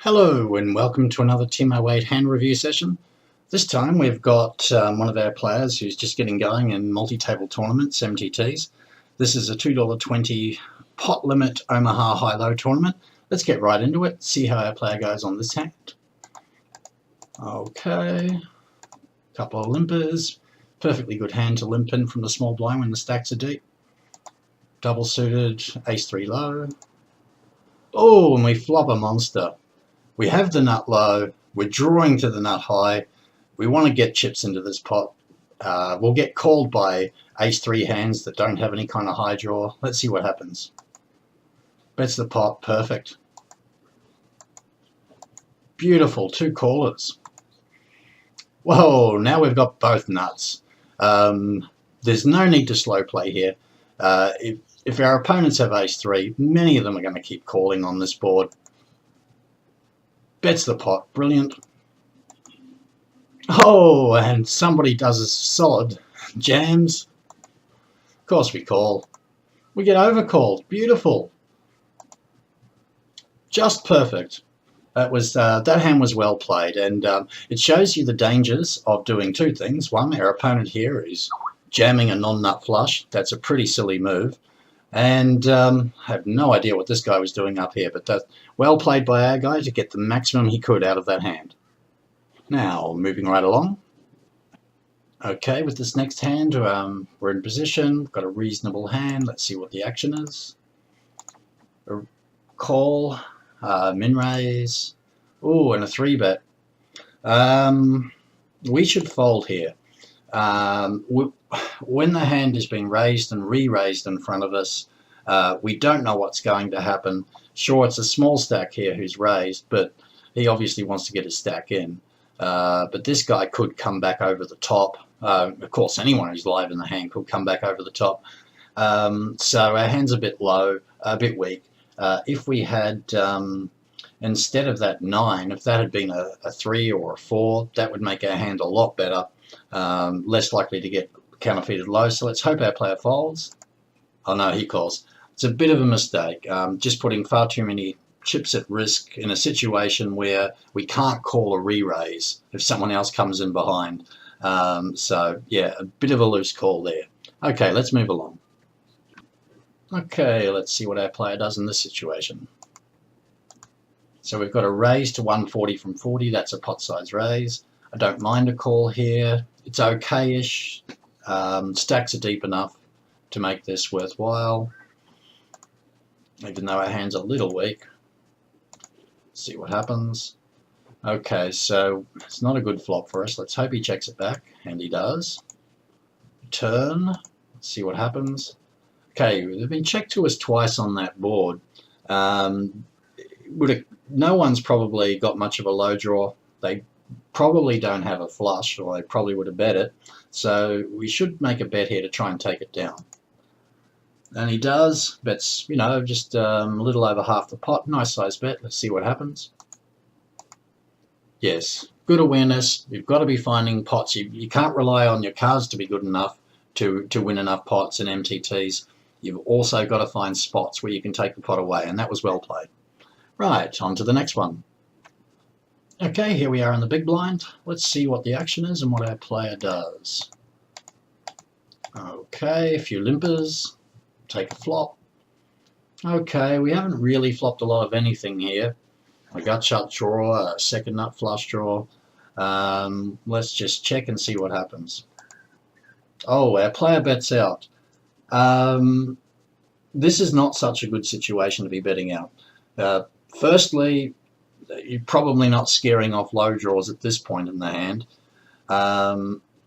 Hello and welcome to another Teamo8 hand review session. This time we've got one of our players who's just getting going in multi-table tournaments, MTTs. This is a $2.20 pot limit Omaha high-low tournament. Let's get right into it, see how our player goes on this hand. Okay, couple of limpers. Perfectly good hand to limp in from the small blind when the stacks are deep. Double suited, ace-3 low. Oh, and we flop a monster. We have the nut low, we're drawing to the nut high, we want to get chips into this pot. We'll get called by ace-3 hands that don't have any kind of high draw. Let's see what happens. Bets the pot, perfect. Beautiful, two callers. Whoa, now we've got both nuts. There's no need to slow play here. If our opponents have ace-3, many of them are going to keep calling on this board. Bets the pot, brilliant. Oh, and somebody does a solid jams. Of course we call. We get overcalled, beautiful. Just perfect. That hand was well played, and it shows you the dangers of doing two things. One, our opponent here is jamming a non-nut flush. That's a pretty silly move. And I have no idea what this guy was doing up here, but that's well played by our guy to get the maximum he could out of that hand. Now, moving right along. Okay, with this next hand, we're in position, got a reasonable hand. Let's see what the action is. A call, min raise, ooh, and a 3-bet. We should fold here. When the hand is being raised and re-raised in front of us, we don't know what's going to happen. Sure, it's a small stack here who's raised, but he obviously wants to get his stack in. But this guy could come back over the top. Of course, anyone who's live in the hand could come back over the top. So our hand's a bit low, a bit weak. If we had, instead of that 9, if that had been a 3 or a 4, that would make our hand a lot better. Less likely to get counterfeited low, so let's hope our player folds. Oh no, he calls. It's a bit of a mistake, just putting far too many chips at risk in a situation where we can't call a re-raise if someone else comes in behind. So yeah, a bit of a loose call there. Okay, let's move along. Okay, let's see what our player does in this situation. So we've got a raise to 140 from 40, that's a pot size raise. I don't mind a call here. It's okay-ish. Stacks are deep enough to make this worthwhile, even though our hand's a little weak. See what happens. Okay, so it's not a good flop for us. Let's hope he checks it back, and he does. Turn. Let's see what happens. Okay, they've been checked to us twice on that board. No one's probably got much of a low draw. They probably don't have a flush, or they probably would have bet it. So we should make a bet here to try and take it down. And he does. Bets, you know, just a little over half the pot. Nice size bet. Let's see what happens. Yes, good awareness. You've got to be finding pots. You can't rely on your cards to be good enough to win enough pots in MTTs. You've also got to find spots where you can take the pot away, and that was well played. Right, on to the next one. Okay, here we are in the big blind. Let's see what the action is and what our player does. Okay, a few limpers. Take a flop. Okay, we haven't really flopped a lot of anything here. A gut shut draw, a second nut flush draw. Let's just check and see what happens. Oh, our player bets out. This is not such a good situation to be betting out. Firstly, you're probably not scaring off low draws at this point in the hand.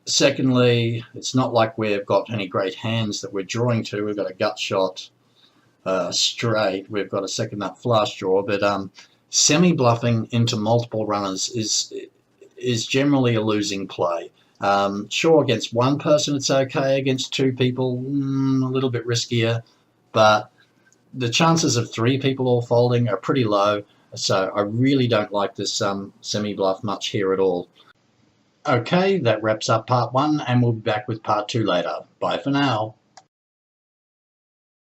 Secondly, it's not like we've got any great hands that we're drawing to. We've got a gut shot straight. We've got a second nut flush draw, but semi-bluffing into multiple runners is generally a losing play. Sure, against one person it's okay. Against two people, a little bit riskier, but the chances of 3 people all folding are pretty low. So I really don't like this semi-bluff much here at all. Okay, that wraps up part 1, and we'll be back with part 2 later. Bye for now.